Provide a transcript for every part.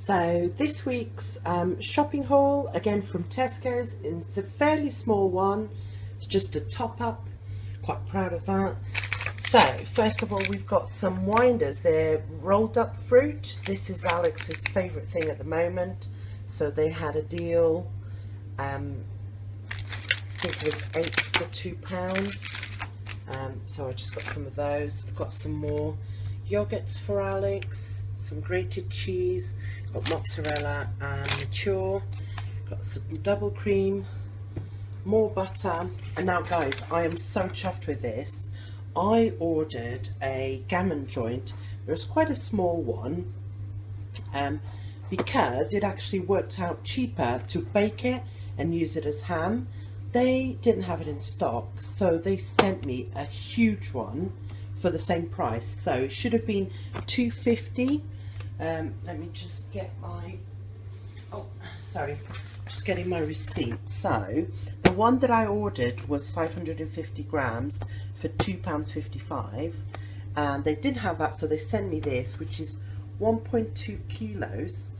So this week's shopping haul, again from Tesco's. It's a fairly small one. It's just a top up. Quite proud of that. So first of all, we've got some winders. They're rolled up fruit. This is Alex's favourite thing at the moment. So they had a deal. I think it was 8 for £2. So I just got some of those. I've got some more yogurts for Alex. Some grated cheese. Got mozzarella and mature. Got some double cream. More butter. And now guys, I am so chuffed with this. I ordered a gammon joint. It was quite a small one because it actually worked out cheaper to bake it and use it as ham. They didn't have it in stock, so they sent me a huge one for the same price. So it should have been $2.50. Let me just get my, just getting my receipt. So the one that I ordered was 550 grams for £2.55, and they didn't have that, so they sent me this, which is 1.2 kilos,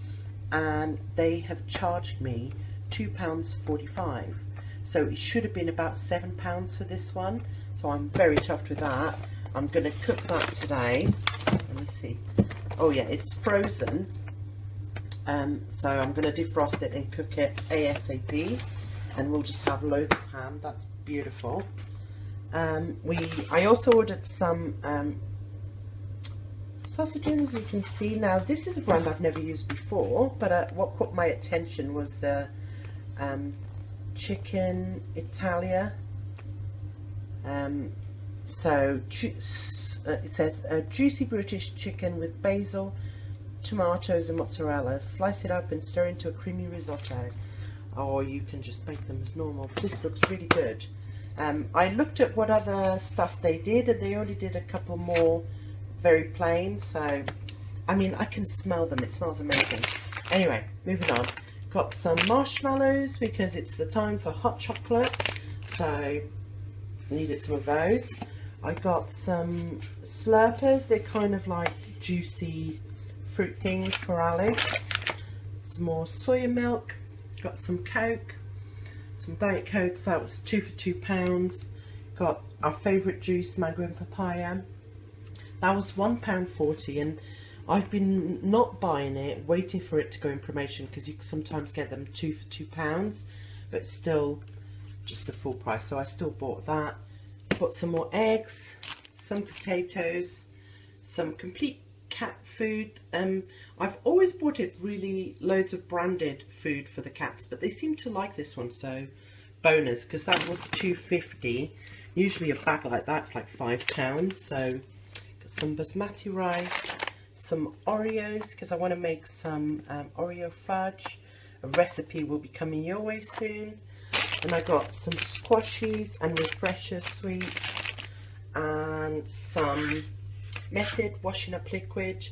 and they have charged me £2.45. So it should have been about £7 for this one. So I'm very chuffed with that. I'm going to cook that today. Let me see. Oh yeah, it's frozen. So I'm going to defrost it and cook it ASAP, and we'll just have a load of ham. That's beautiful. I also ordered some sausages, as you can see. Now this is a brand I've never used before, but what caught my attention was the chicken Italia. It says juicy British chicken with basil, tomatoes and mozzarella. Slice it up and stir into a creamy risotto, or you can just bake them as normal. This looks really good. I looked at what other stuff they did, and they only did a couple more very plain. So I mean, I can smell them. It smells amazing. Anyway, moving on. Got some marshmallows because it's the time for hot chocolate, so needed some of those. I got some slurpers. They're kind of like juicy fruit things for Alex. Some more soya milk. Got some Coke, some Diet Coke. That was 2 for £2. Got our favourite juice, mango and papaya. That was £1.40, and I've been not buying it, waiting for it to go in promotion, because you can sometimes get them 2 for £2, but still just the full price. So I still bought that. Got some more eggs, some potatoes, some complete cat food. I've always bought it really loads of branded food for the cats, but they seem to like this one, so bonus, because that was $2.50. Usually a bag like that's like £5. So got some basmati rice, some Oreos, because I want to make some Oreo fudge. A recipe will be coming your way soon. And I got some squashies and refresher sweets, and some Method washing up liquid,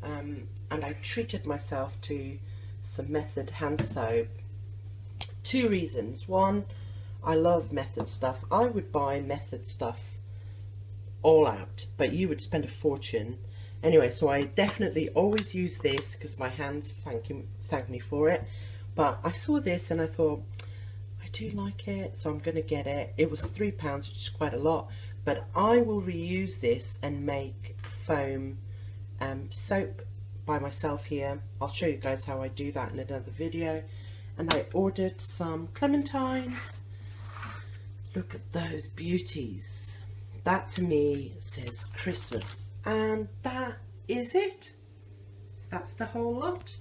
and I treated myself to some Method hand soap. 2 reasons. One, I love Method stuff. I would buy Method stuff all out, but you would spend a fortune. Anyway, so I definitely always use this because my hands thank me for it. But I saw this and I thought, I do like it, so I'm going to get it. It was £3, which is quite a lot, but I will reuse this and make foam soap by myself here. I'll show you guys how I do that in another video. And I ordered some clementines. Look at those beauties. That to me says Christmas, and that is it. That's the whole lot.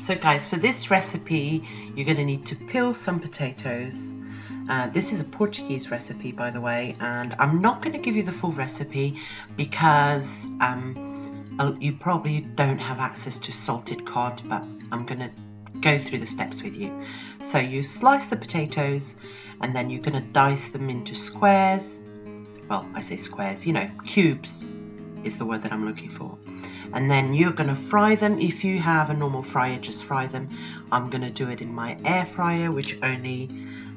So guys, for this recipe, you're going to need to peel some potatoes. This is a Portuguese recipe, by the way, and I'm not going to give you the full recipe because you probably don't have access to salted cod, but I'm going to go through the steps with you. So you slice the potatoes, and then you're going to dice them into squares. Well, I say squares, you know, cubes is the word that I'm looking for. And then you're going to fry them. If you have a normal fryer, just fry them. I'm going to do it in my air fryer, which only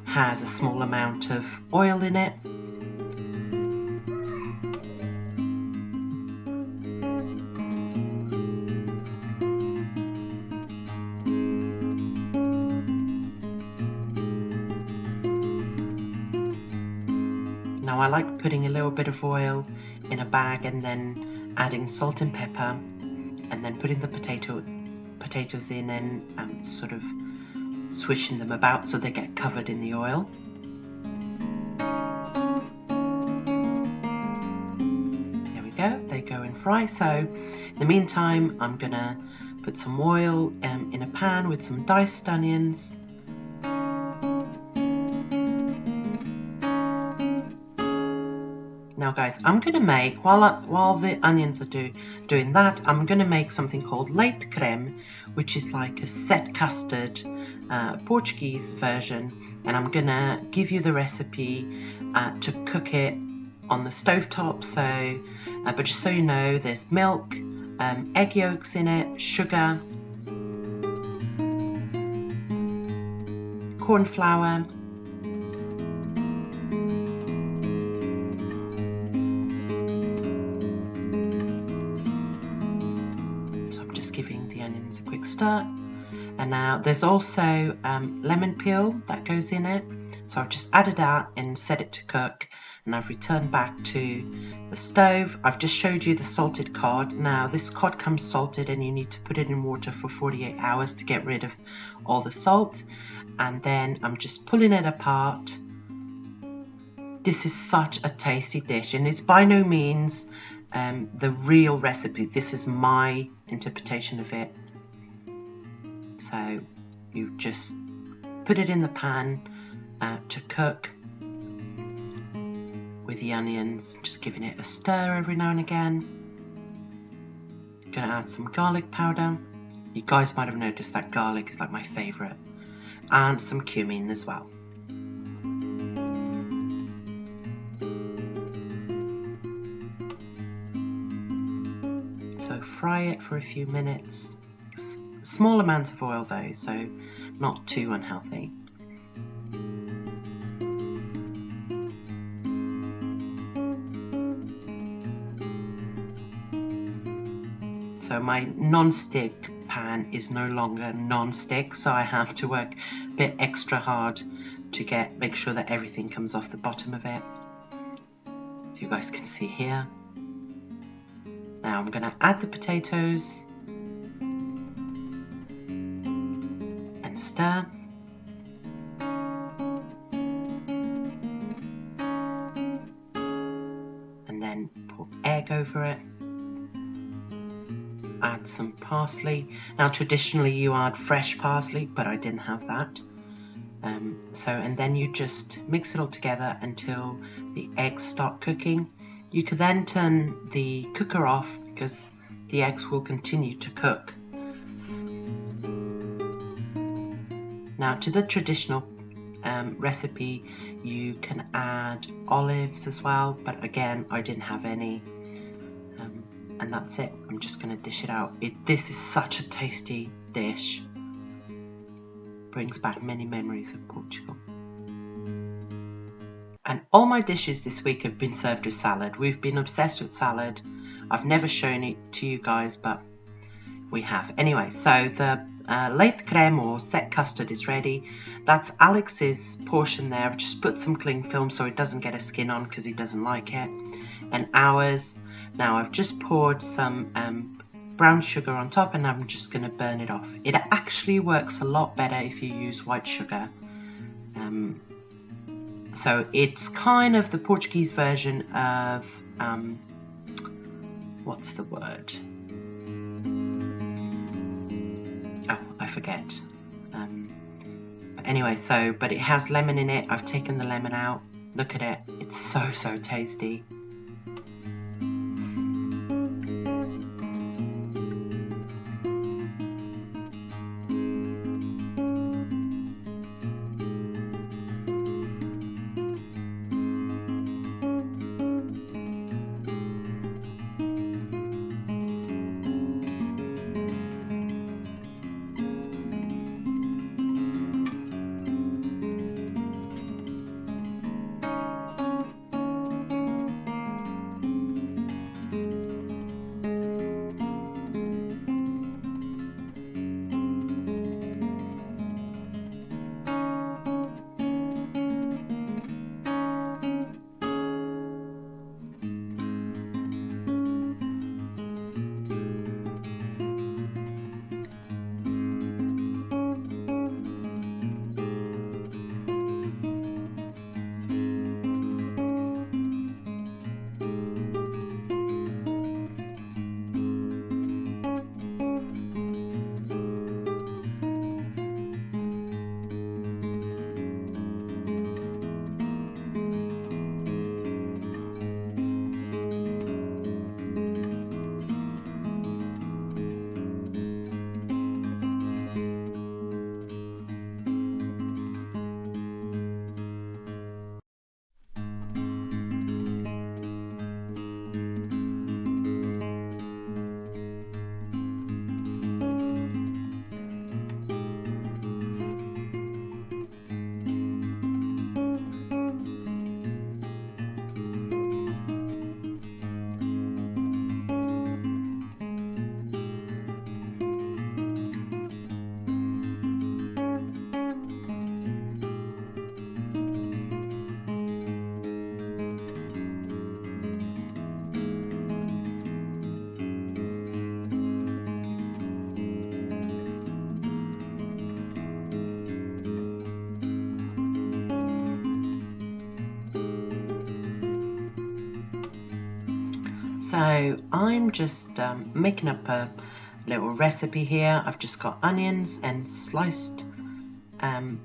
has a small amount of oil in it. Now I like putting a little bit of oil in a bag and then adding salt and pepper, and then putting the potatoes in and sort of swishing them about so they get covered in the oil. There we go, they go and fry. So in the meantime, I'm gonna put some oil in a pan with some diced onions. Now guys, I'm going to make, while the onions are doing that, I'm going to make something called Leite Crème, which is like a set custard Portuguese version, and I'm going to give you the recipe to cook it on the stovetop. So, but just so you know, there's milk, egg yolks in it, sugar, cornflour, giving the onions a quick stir, and now there's also lemon peel that goes in it, so I've just added that and set it to cook, and I've returned back to the stove. I've just showed you the salted cod. Now this cod comes salted and you need to put it in water for 48 hours to get rid of all the salt, and then I'm just pulling it apart. This is such a tasty dish, and it's by no means the real recipe. This is my interpretation of it. So you just put it in the pan to cook with the onions, just giving it a stir every now and again. Gonna add some garlic powder. You guys might have noticed that garlic is like my favorite, and some cumin as well. So fry it for a few minutes. Small amounts of oil though, so not too unhealthy. So my non-stick pan is no longer non-stick, so I have to work a bit extra hard to make sure that everything comes off the bottom of it. So you guys can see here. Now I'm going to add the potatoes and stir. And then pour egg over it. Add some parsley. Now traditionally you add fresh parsley, but I didn't have that. And then you just mix it all together until the eggs start cooking. You can then turn the cooker off because the eggs will continue to cook. Now to the traditional recipe, you can add olives as well, but again I didn't have any. And that's it. I'm just going to dish it out. This is such a tasty dish. Brings back many memories of Portugal. And all my dishes this week have been served with salad. We've been obsessed with salad. I've never shown it to you guys, but we have. Anyway, so the Leite Crème or set custard is ready. That's Alex's portion there. I've just put some cling film so it doesn't get a skin on because he doesn't like it. And ours. Now I've just poured some brown sugar on top and I'm just going to burn it off. It actually works a lot better if you use white sugar. So it's kind of the Portuguese version of, what's the word? Oh, I forget. But anyway, but it has lemon in it. I've taken the lemon out. Look at it. It's so, so tasty. So I'm just making up a little recipe here. I've just got onions and sliced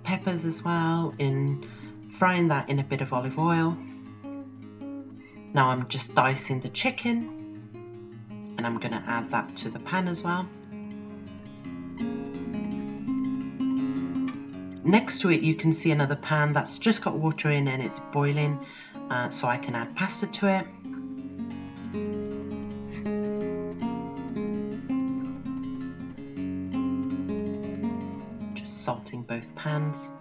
peppers as well, in frying that in a bit of olive oil. Now I'm just dicing the chicken and I'm going to add that to the pan as well. Next to it you can see another pan that's just got water in and it's boiling, so I can add pasta to it. Just salting both pans.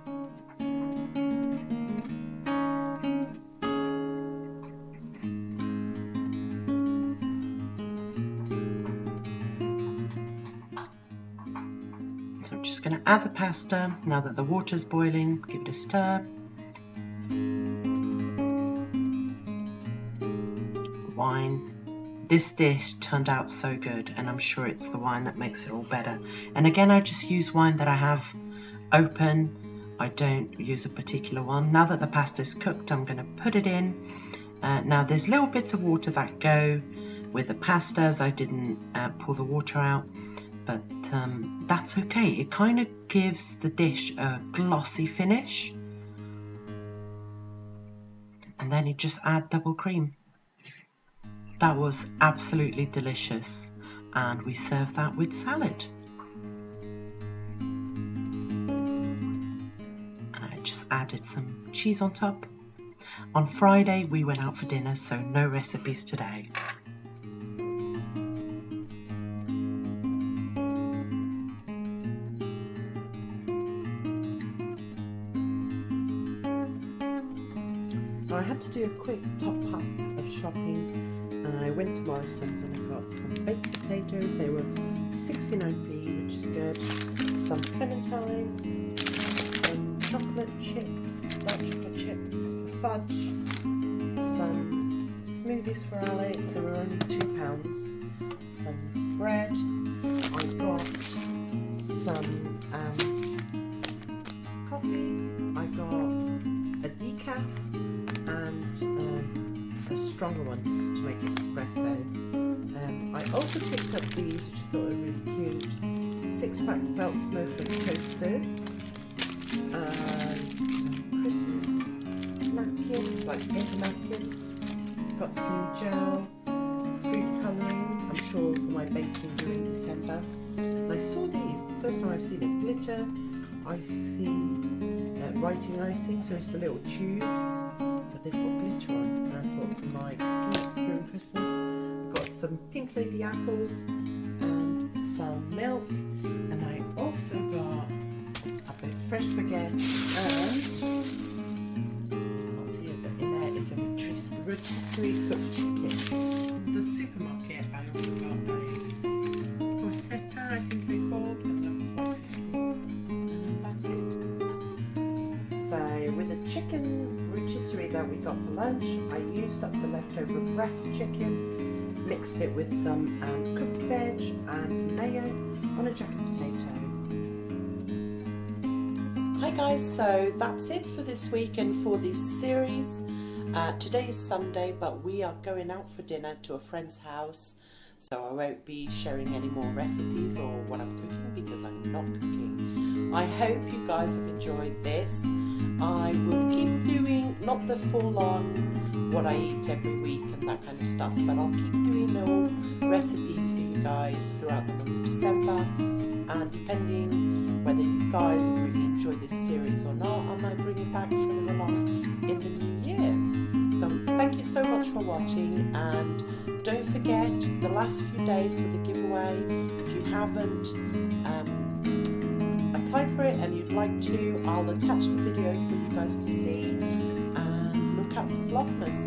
I'm just going to add the pasta now that the water's boiling, give it a stir. Wine. This dish turned out so good, and I'm sure it's the wine that makes it all better. And again, I just use wine that I have open. I don't use a particular one. Now that the pasta is cooked, I'm going to put it in. Now there's little bits of water that go with the pasta, as I didn't pour the water out. But that's okay. It kind of gives the dish a glossy finish. And then you just add double cream. That was absolutely delicious. And we serve that with salad. And I just added some cheese on top. On Friday we went out for dinner, so no recipes today. So I had to do a quick top up of shopping. I went to Morrison's and I got some baked potatoes. They were 69p, which is good. Some clementines, some chocolate chips, dark chocolate chips, fudge, some smoothies for Alex. They were only £2. Some bread. I got some coffee. I got a decaf and a stronger one just to make espresso. I also picked up these, which I thought were really cute, 6-pack felt snowflake coasters, some Christmas napkins, like paper napkins. Got some gel, food colouring, I'm sure for my baking during December. And I saw these, the first time I've seen it, glitter icing, writing icing, so it's the little tubes. They've got glitter on, and I thought for my cookies during Christmas. I've got some pink lady apples and some milk, and I also got a bit of fresh baguette, and you can't see it, but in there is a rotisserie cooked chicken. In the supermarket I also got a porchetta, I think they call it, and that's $1.50, and that's it. So with a chicken rotisserie that we got for lunch, I used up the leftover breast chicken, mixed it with some cooked veg and some mayo on a jacket potato. Hi guys, so that's it for this week and for this series. Today is Sunday, but we are going out for dinner to a friend's house, so I won't be sharing any more recipes or what I'm cooking because I'm not cooking. I hope you guys have enjoyed this. I will keep doing not the full-on what I eat every week and that kind of stuff, but I'll keep doing little recipes for you guys throughout the month of December, and depending whether you guys have really enjoyed this series or not, I might bring it back further along in the new year. So thank you so much for watching, and don't forget the last few days for the giveaway. If you haven't applied for it and you'd like to, I'll attach the video for you guys to see, and look out for Vlogmas.